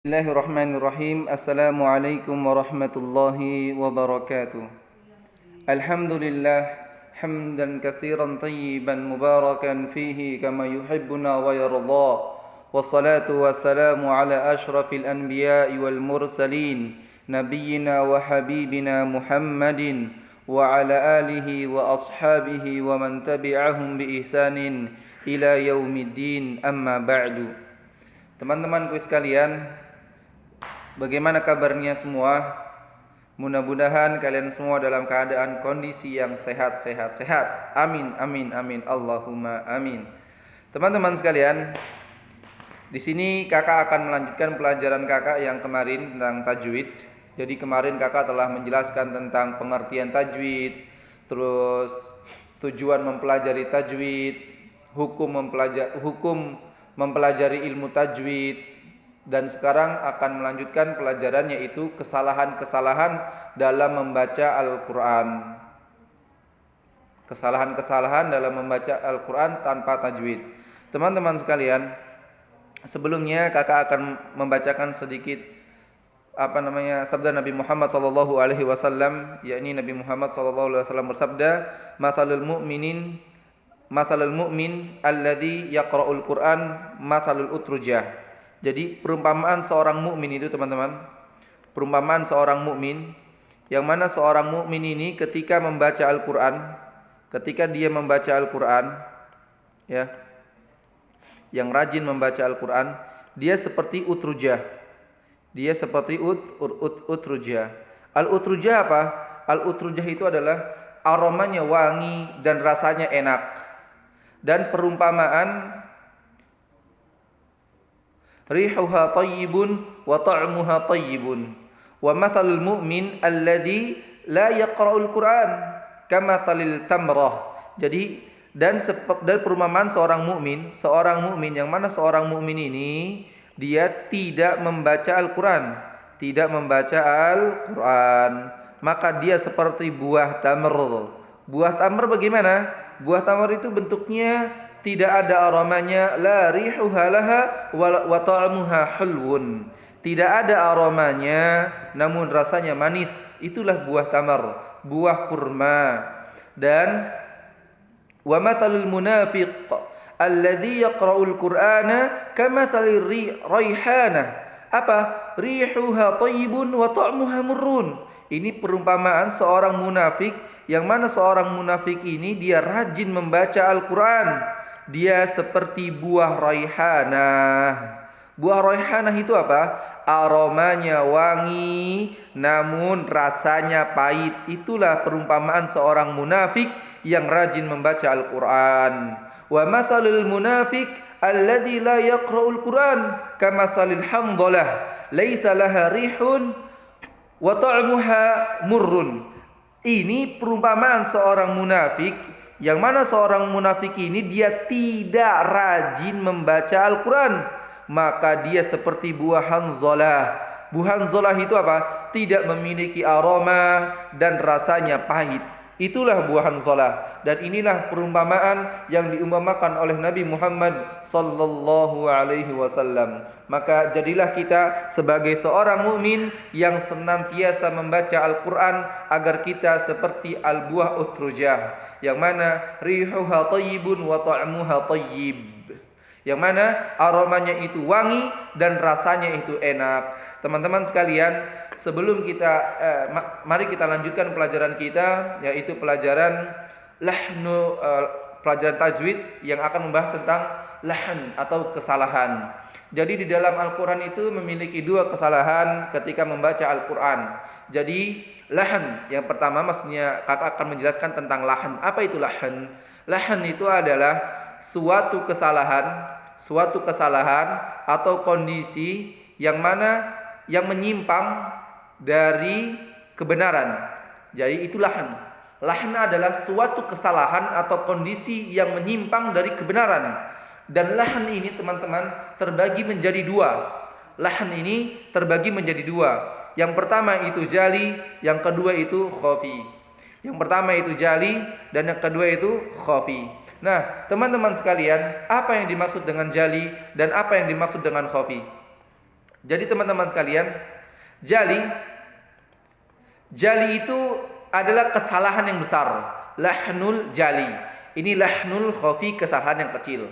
Bismillahirrahmanirrahim. Assalamualaikum warahmatullahi wabarakatuh. Alhamdulillah hamdan katsiran tayyiban mubarakan fihi kama yuhibbuna wa yarda. Wassalatu wassalamu ala asyrafil anbiya'i wal mursalin nabiyyina wa habibina Muhammadin wa ala alihi wa ashabihi wa man tabi'ahum bi ihsanin ila yaumiddin, amma ba'du. Teman-temanku sekalian, bagaimana kabarnya semua? Mudah-mudahan kalian semua dalam keadaan kondisi yang sehat. Amin, amin, amin. Allahumma amin. Teman-teman sekalian, di sini kakak akan melanjutkan pelajaran kakak yang kemarin tentang tajwid. Jadi kemarin kakak telah menjelaskan tentang pengertian tajwid, terus tujuan mempelajari tajwid, hukum mempelajari ilmu tajwid, dan sekarang akan melanjutkan pelajaran yaitu kesalahan-kesalahan dalam membaca Al-Quran. Kesalahan-kesalahan dalam membaca Al-Quran tanpa tajwid. Teman-teman sekalian, sebelumnya kakak akan membacakan sedikit sabda Nabi Muhammad SAW, yakni Nabi Muhammad SAW bersabda, Mathalul mu'min alladhi yaqra'ul Qur'an mathalul utrujah. Jadi perumpamaan seorang mukmin itu, teman-teman, perumpamaan seorang mukmin yang mana seorang mukmin ini ketika membaca Al-Qur'an, ketika dia membaca Al-Qur'an, ya, yang rajin membaca Al-Qur'an, dia seperti utrujah. Dia seperti utrujah. Al-utrujah apa? Al-utrujah itu adalah aromanya wangi dan rasanya enak. Dan perumpamaan rihuha tayyibun wa ta'muha tayyibun wa mathalul mu'min alladhi la yaqra'ul Qur'an kamathalil tamrah. Jadi dan perumpamaan seorang mukmin yang mana seorang mukmin ini dia tidak membaca Al-Qur'an, maka dia seperti buah tamr. Buah tamr bagaimana? Buah tamr itu bentuknya tidak ada aromanya, la rihuha laha wa ta'muha hulwun. Tidak ada aromanya namun rasanya manis. Itulah buah tamar, buah kurma. Dan wa mathalul munafiq alladhi yaqra'ul Qur'ana kamathalir raihanah. Apa? Rihuha thayyibun wa ta'muha murrun. Ini perumpamaan seorang munafik yang mana seorang munafik ini dia rajin membaca Al-Qur'an. Dia seperti buah raihanah. Buah raihanah itu apa? Aromanya wangi namun rasanya pahit. Itulah perumpamaan seorang munafik yang rajin membaca Al-Qur'an. Wa mathalul munafik alladzi la yaqra'ul Qur'an kamathalil handhalah laisa laha rihun wa ta'muha murrun. Ini perumpamaan seorang munafik yang mana seorang munafik ini dia tidak rajin membaca Al-Quran, maka dia seperti buah hanzalah. Buah hanzalah itu apa? Tidak memiliki aroma dan rasanya pahit. Itulah buah hanzalah. Dan inilah perumpamaan yang diumpamakan oleh Nabi Muhammad sallallahu alaihi wasallam. Maka jadilah kita sebagai seorang mukmin yang senantiasa membaca Al-Qur'an agar kita seperti al-buah utrujah, yang mana rihuha thayyibun wa ta'muha thayyib. Yang mana aromanya itu wangi dan rasanya itu enak. Teman-teman sekalian, sebelum kita mari kita lanjutkan pelajaran kita, yaitu pelajaran pelajaran tajwid yang akan membahas tentang lahn atau kesalahan. Jadi di dalam Al-Qur'an itu memiliki dua kesalahan ketika membaca Al-Qur'an. Jadi lahn yang pertama, maksudnya kakak akan menjelaskan tentang lahn. Apa itu lahn? Lahn itu adalah suatu kesalahan atau kondisi yang mana yang menyimpang dari kebenaran. Jadi itu lahn. Lahn adalah suatu kesalahan atau kondisi yang menyimpang dari kebenaran. Dan lahn ini, teman-teman, terbagi menjadi dua. Lahn ini terbagi menjadi dua. Yang pertama itu jali, yang kedua itu khafi. Yang pertama itu jali dan yang kedua itu khafi. Nah, teman-teman sekalian, apa yang dimaksud dengan jali dan apa yang dimaksud dengan khafi? Jadi teman-teman sekalian, jali itu adalah kesalahan yang besar. Lahnul jali. Ini lahnul khafi, kesalahan yang kecil.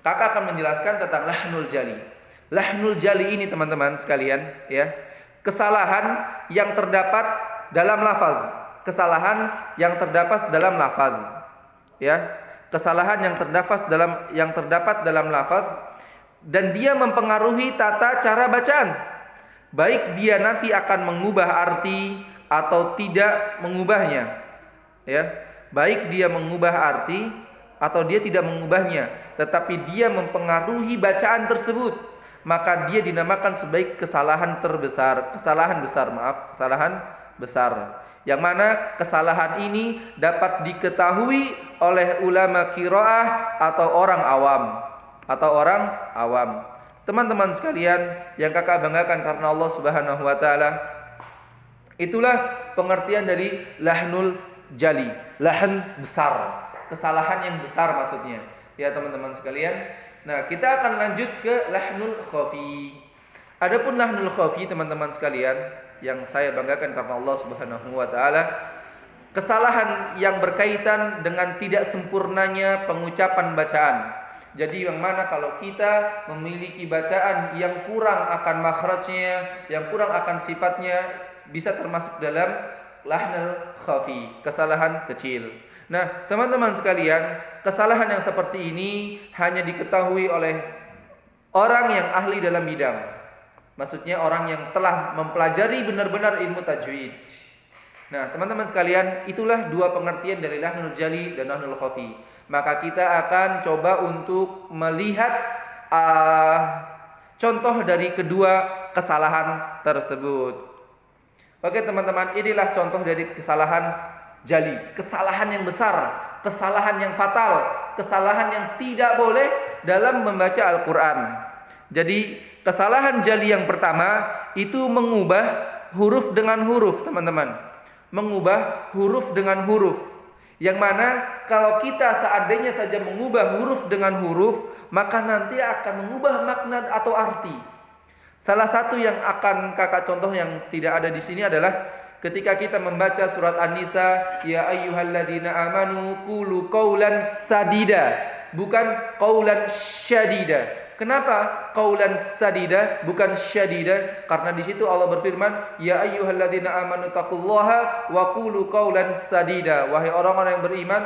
Kakak akan menjelaskan tentang lahnul jali. Lahnul jali ini teman-teman sekalian, ya, kesalahan yang terdapat dalam lafaz. Kesalahan yang terdapat dalam lafaz. Ya, kesalahan yang terdapat dalam lafaz, dan dia mempengaruhi tata cara bacaan. Baik dia nanti akan mengubah arti atau tidak mengubahnya. Ya, baik dia mengubah arti atau dia tidak mengubahnya, tetapi dia mempengaruhi bacaan tersebut, maka dia dinamakan sebagai kesalahan besar. Yang mana kesalahan ini dapat diketahui oleh ulama qiraah atau orang awam. Teman-teman sekalian yang kakak banggakan karena Allah Subhanahu wa taala, itulah pengertian dari lahnul jali, lahan besar, kesalahan yang besar maksudnya. Ya teman-teman sekalian. Nah, kita akan lanjut ke lahnul khafi. Adapun lahnul khafi teman-teman sekalian yang saya banggakan karena Allah Subhanahu wa taala, kesalahan yang berkaitan dengan tidak sempurnanya pengucapan bacaan. Jadi yang mana kalau kita memiliki bacaan yang kurang akan makhrajnya, yang kurang akan sifatnya, bisa termasuk dalam lahnul khafi, kesalahan kecil. Nah, teman-teman sekalian, kesalahan yang seperti ini hanya diketahui oleh orang yang ahli dalam bidang. Maksudnya orang yang telah mempelajari benar-benar ilmu tajwid. Nah, teman-teman sekalian, itulah dua pengertian dari lahnul jali dan lahnul khafi. Maka kita akan coba untuk melihat contoh dari kedua kesalahan tersebut. Oke teman-teman, inilah contoh dari kesalahan jali, kesalahan yang besar, kesalahan yang fatal, kesalahan yang tidak boleh dalam membaca Al-Quran. Jadi kesalahan jali yang pertama itu mengubah huruf dengan huruf, teman-teman. Mengubah huruf dengan huruf. Yang mana kalau kita seandainya saja mengubah huruf dengan huruf, maka nanti akan mengubah makna atau arti. Salah satu yang akan kakak contoh yang tidak ada di sini adalah ketika kita membaca surat An-Nisa, ya ayyuhalladzina amanu qulu qaulan sadida, bukan qaulan syadida. Kenapa qaulan sadida bukan syadida? Karena di situ Allah berfirman, ya ayyuhalladzina amanu taqullaha wa qulu qaulan sadida. Wahai orang-orang yang beriman,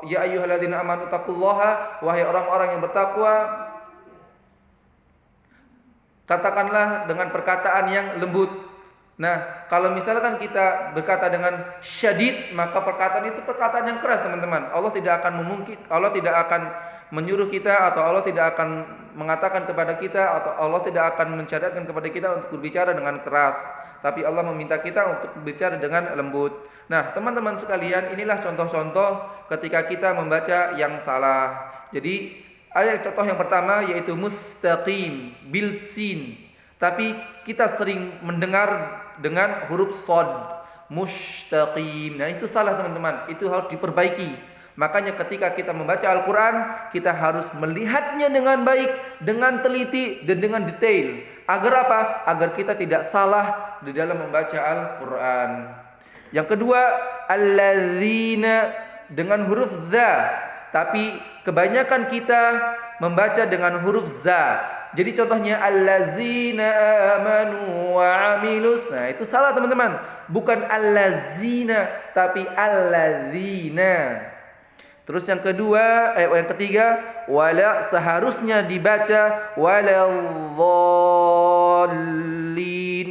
ya ayyuhalladzina amanu taqullaha, wahai orang-orang yang bertakwa, katakanlah dengan perkataan yang lembut. Nah, kalau misalkan kita berkata dengan syadid, maka perkataan itu perkataan yang keras, teman-teman. Allah tidak akan menyuruh kita, atau Allah tidak akan mengatakan kepada kita, atau Allah tidak akan mensyariatkan kepada kita untuk berbicara dengan keras. Tapi Allah meminta kita untuk berbicara dengan lembut. Nah, teman-teman sekalian, inilah contoh-contoh ketika kita membaca yang salah. Jadi ada contoh yang pertama yaitu mustaqim bil sin, tapi kita sering mendengar dengan huruf shad, mustaqim. Nah, itu salah teman-teman, itu harus diperbaiki. Makanya ketika kita membaca Al-Quran, kita harus melihatnya dengan baik, dengan teliti dan dengan detail. Agar apa? Agar kita tidak salah di dalam membaca Al-Quran. Yang kedua, alladzina dengan huruf za, tapi kebanyakan kita membaca dengan huruf za. Jadi contohnya allazina amanu wa amilus. Nah, itu salah teman-teman. Bukan allazina tapi allazina. Terus yang ketiga, wala seharusnya dibaca waladzallin,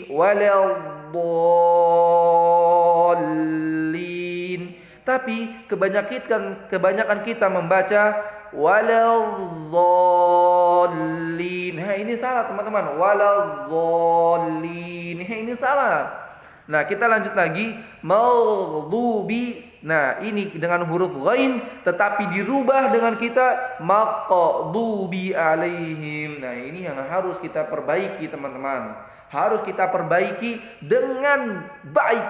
waladzallin. Tapi kebanyakan kita membaca waladzallin. Nah, ini salah teman-teman. Waladzallin. Nah, ini salah. Nah, kita lanjut lagi. Maghdubi. Nah, ini dengan huruf ghain tetapi dirubah dengan kita maqdubi alaihim. Nah, ini yang harus kita perbaiki teman-teman. Harus kita perbaiki dengan baik.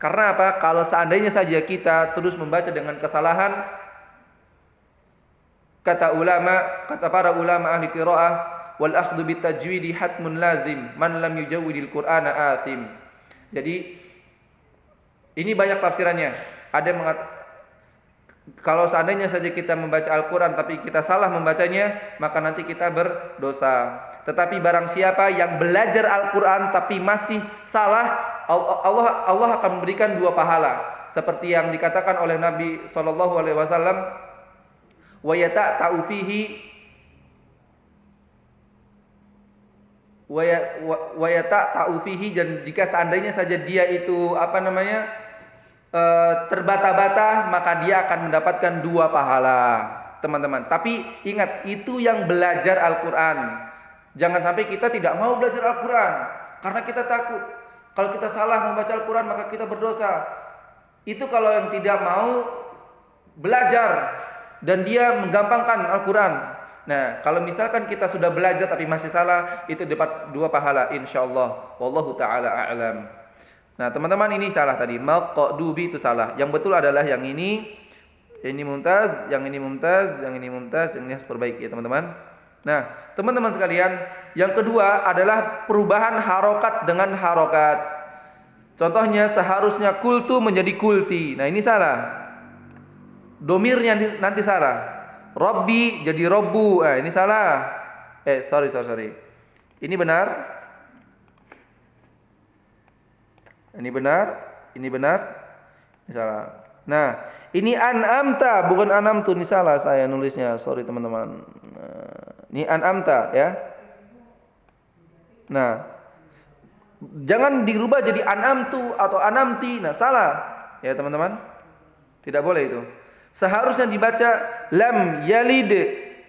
Karena apa? Kalau seandainya saja kita terus membaca dengan kesalahan, kata para ulama ahli qiraah, wal akhdhu bitajwidi hatmun lazim man lam yujawwidil Qur'ana athim. Jadi ini banyak tafsirannya. Ada yang kalau seandainya saja kita membaca Al-Quran tapi kita salah membacanya, maka nanti kita berdosa. Tetapi barang siapa yang belajar Al-Quran tapi masih salah, Allah akan memberikan 2 pahala. Seperti yang dikatakan oleh Nabi SAW, wa yata'u fihi wa yata'u fihi, dan jika seandainya saja dia itu terbata-bata, maka dia akan mendapatkan 2 pahala, teman-teman. Tapi ingat, itu yang belajar Al-Quran. Jangan sampai kita tidak mau belajar Al-Quran karena kita takut kalau kita salah membaca Al-Quran maka kita berdosa. Itu kalau yang tidak mau belajar dan dia menggampangkan Al-Quran. Nah, kalau misalkan kita sudah belajar tapi masih salah, itu dapat 2 pahala insyaallah. Wallahu taala a'lam. Nah, teman-teman, ini salah tadi. Maqdubi itu salah. Yang betul adalah yang ini mumtaz, yang ini mumtaz, yang ini mumtaz, yang ini harus perbaiki ya, teman-teman. Nah, teman-teman sekalian, yang kedua adalah perubahan harokat dengan harokat. Contohnya seharusnya kultu menjadi kulti. Nah, ini salah. Domirnya nanti salah. Robbi jadi robbu. Ini salah. Sorry. Ini benar. Ini benar. Ini salah. Nah, ini an'amta bukan an'amtu, ini salah saya nulisnya. Sorry teman-teman. Ini an'amta ya. Nah, jangan dirubah jadi an'amtu atau an'amti. Nah, salah. Ya, teman-teman. Tidak boleh itu. Seharusnya dibaca lam yalid.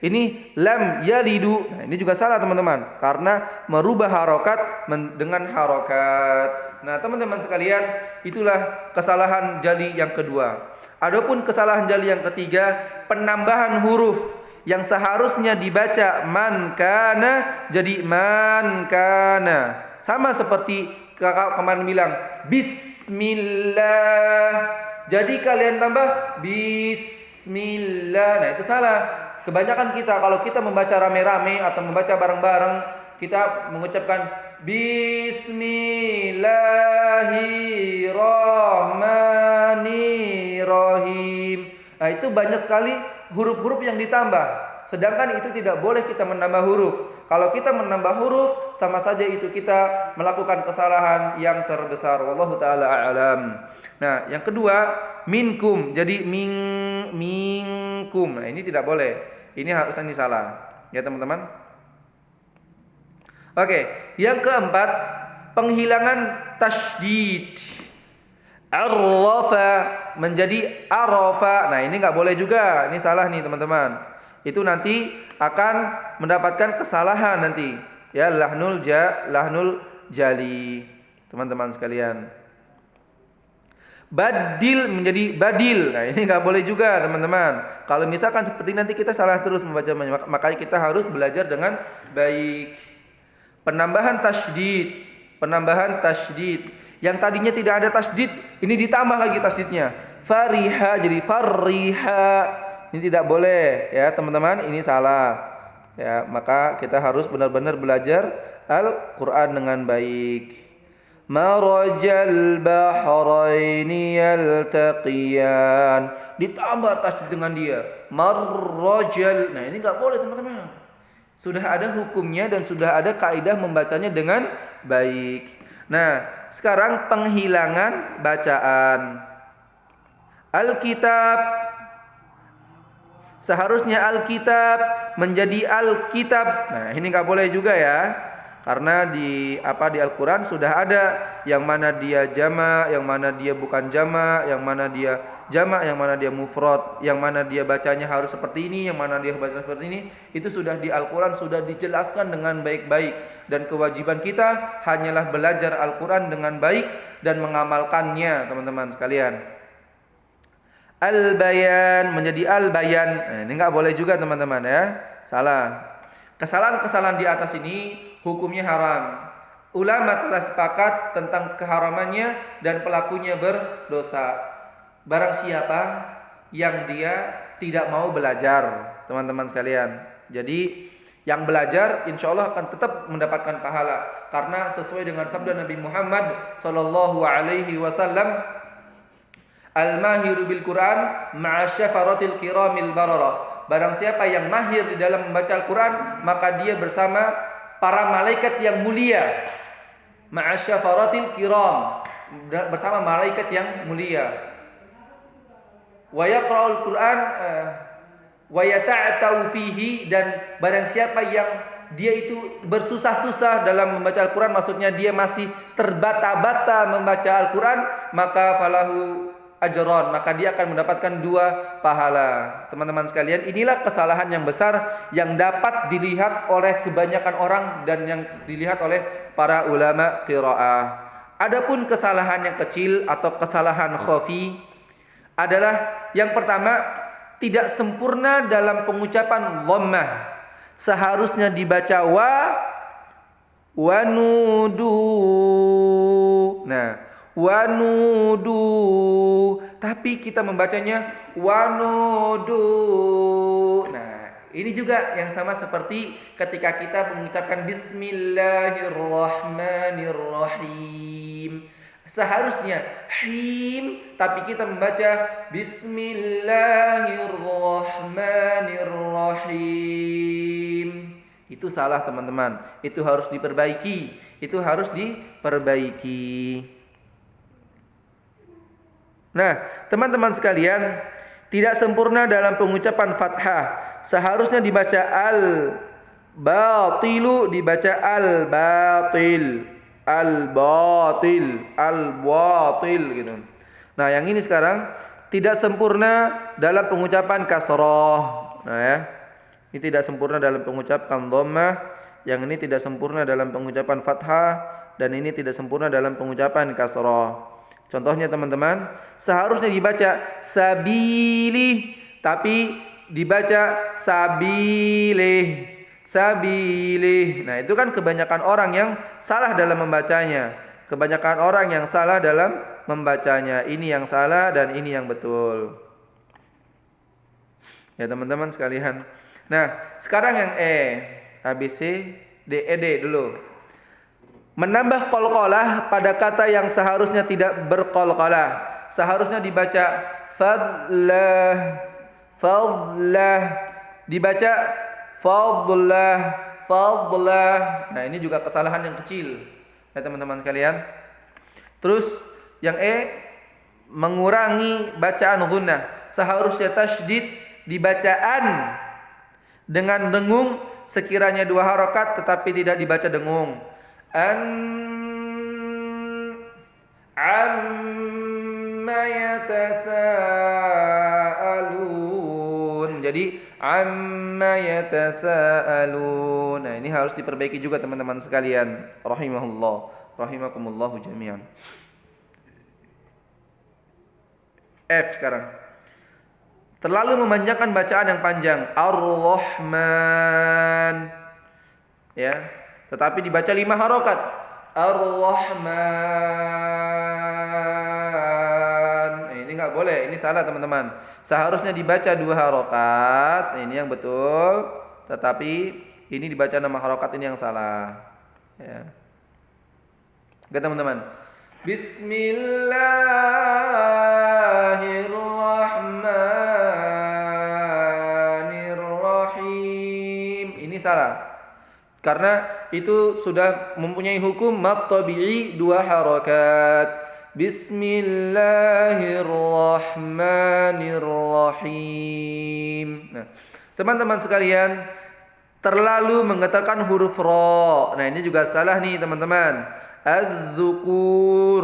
Ini lam yalidu. Nah, ini juga salah, teman-teman, karena merubah harokat dengan harokat. Nah, teman-teman sekalian, itulah kesalahan jali yang kedua. Adapun kesalahan jali yang ketiga, penambahan huruf yang seharusnya dibaca man kana jadi man kana. Sama seperti kakak kemarin bilang bismillah, jadi kalian tambah bismillah. Nah, itu salah. Kebanyakan kita kalau kita membaca rame-rame atau membaca bareng-bareng, kita mengucapkan Bismillahirrahmanirrahim. Nah, itu banyak sekali huruf-huruf yang ditambah. Sedangkan itu tidak boleh kita menambah huruf. Kalau kita menambah huruf, sama saja itu kita melakukan kesalahan yang terbesar. Wallahu taala a'lam. Nah, yang kedua, minkum jadi minkum. Nah, ini tidak boleh. Ini harusnya ini salah. Ya, teman-teman. Oke, yang keempat, penghilangan tasydid. Arrafa menjadi arafa. Nah, ini enggak boleh juga. Ini salah nih, teman-teman. Itu nanti akan mendapatkan kesalahan nanti. Ya, lahnul jali. Teman-teman sekalian. Badil menjadi badil. Nah, ini enggak boleh juga, teman-teman. Kalau misalkan seperti nanti kita salah terus membacanya, makanya kita harus belajar dengan baik. Penambahan tasydid. Yang tadinya tidak ada tasydid, ini ditambah lagi tasydidnya. Fariha jadi fariha. Ini tidak boleh ya, teman-teman. Ini salah. Ya, maka kita harus benar-benar belajar Al-Qur'an dengan baik. Marajal bahraini yaltaqiyan, ditambah tasydid dengan dia. Marajal. Nah, ini enggak boleh, teman-teman. Sudah ada hukumnya dan sudah ada kaidah membacanya dengan baik. Nah, sekarang penghilangan bacaan. Alkitab. Seharusnya Alkitab menjadi Alkitab. Nah, ini enggak boleh juga ya. Karena di Al-Qur'an sudah ada yang mana dia jama', yang mana dia bukan jama', yang mana dia jama', yang mana dia mufrad, yang mana dia bacanya harus seperti ini, yang mana dia bacanya seperti ini. Itu sudah di Al-Qur'an sudah dijelaskan dengan baik-baik, dan kewajiban kita hanyalah belajar Al-Qur'an dengan baik dan mengamalkannya, teman-teman sekalian. Al-bayan menjadi al-bayan. Nah, ini enggak boleh juga, teman-teman ya. Salah. Kesalahan-kesalahan di atas ini hukumnya haram. Ulama telah sepakat tentang keharamannya dan pelakunya berdosa. Barang siapa yang dia tidak mau belajar, teman-teman sekalian. Jadi Yang belajar insya Allah akan tetap mendapatkan pahala, karena sesuai dengan sabda Nabi Muhammad sallallahu alaihi wasallam, al-mahiru bil Quran ma'asyafaratil kiramil bararah. Barang siapa yang mahir di dalam membaca Al-Quran, maka dia bersama para malaikat yang mulia. Ma'asyafaratil kiram, bersama malaikat yang mulia. Wa yaqra'ul Quran wa yata'tau fihi, dan barang siapa yang dia itu bersusah-susah dalam membaca Al-Quran, maksudnya dia masih terbata-bata membaca Al-Quran, maka falahu ajron, maka dia akan mendapatkan 2 pahala. Teman-teman sekalian, inilah kesalahan yang besar yang dapat dilihat oleh kebanyakan orang dan yang dilihat oleh para ulama qiraah. Adapun kesalahan yang kecil atau kesalahan khafi adalah yang pertama, tidak sempurna dalam pengucapan dhammah. Seharusnya dibaca wanudu. Nah, wanudu, tapi kita membacanya wanudu. Nah, ini juga yang sama seperti ketika kita mengucapkan bismillahirrahmanirrahim. Seharusnya him, tapi kita membaca bismillahirrahmanirrahim. Itu salah, teman-teman. Itu harus diperbaiki. Nah, teman-teman sekalian, tidak sempurna dalam pengucapan fathah. Seharusnya dibaca al-batilu, dibaca al-batil, al-batil, al-batil gitu. Nah, yang ini sekarang tidak sempurna dalam pengucapan kasroh. Nah ya, ini tidak sempurna dalam pengucapan dhammah. Yang ini tidak sempurna dalam pengucapan fathah, dan ini tidak sempurna dalam pengucapan kasroh. Contohnya teman-teman, seharusnya dibaca sabilih, tapi dibaca sabilih, sabilih. Nah, itu kan kebanyakan orang yang salah dalam membacanya. Kebanyakan orang yang salah dalam membacanya. Ini yang salah dan ini yang betul. Ya teman-teman sekalian. Nah, sekarang yang ABC, D dulu. Menambah qalqalah pada kata yang seharusnya tidak berqalqalah. Seharusnya dibaca fadlah, fadlah, dibaca fadlah, fadlah. Nah, ini juga kesalahan yang kecil ya teman-teman sekalian. Terus yang mengurangi bacaan gunnah. Seharusnya tasydid dibacaan dengan dengung sekiranya 2 harakat, tetapi tidak dibaca dengung. Amma yatasaalun. Jadi amma yatasaalun. Nah, ini harus diperbaiki juga teman-teman sekalian. Rahimakumullahu jami'an. F sekarang. Terlalu memanjangkan bacaan yang panjang. Ar-Rahman. Ya. Tetapi dibaca 5 harokat. Ar-Rahman. Ini nggak boleh. Ini salah teman-teman. Seharusnya dibaca 2 harokat. Ini yang betul. Tetapi ini dibaca 6 harokat. Ini yang salah. Ya. Oke teman-teman. Bismillahirrahmanirrahim. Ini salah. Karena itu sudah mempunyai hukum mad tabi'i 2 harakat. Bismillahirrahmanirrahim. Nah, teman-teman sekalian, terlalu mengatakan huruf ra. Nah, ini juga salah nih, teman-teman. Az-zukur.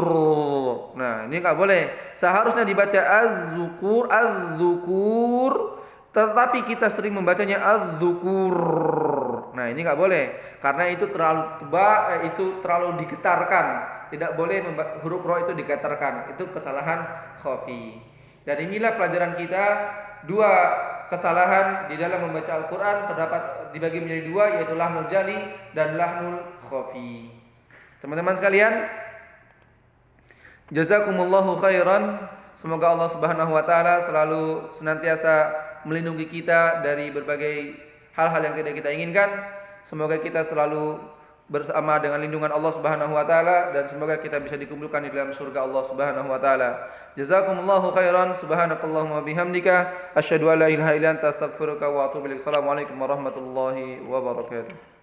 Nah, ini enggak boleh. Seharusnya dibaca az-zukur, az-zukur. Tetapi kita sering membacanya az-zukur. Nah, ini enggak boleh karena itu terlalu digetarkan. Tidak boleh huruf ra itu digetarkan. Itu kesalahan khafi. Dan inilah pelajaran kita, 2 kesalahan di dalam membaca Al-Qur'an terdapat dibagi menjadi 2, yaitu lahnul jali dan lahnul khafi. Teman-teman sekalian, jazakumullahu khairan. Semoga Allah Subhanahu wa taala selalu senantiasa melindungi kita dari berbagai hal-hal yang tidak kita inginkan. Semoga kita selalu bersama dengan lindungan Allah Subhanahu wa taala dan semoga kita bisa dikumpulkan di dalam surga Allah Subhanahu wa taala. Jazakumullahu khairan. Subhanakallahumma bihamdika asyhadu an la ilaha illa anta astaghfiruka wa atubu ilaik. Assalamualaikum warahmatullahi wabarakatuh.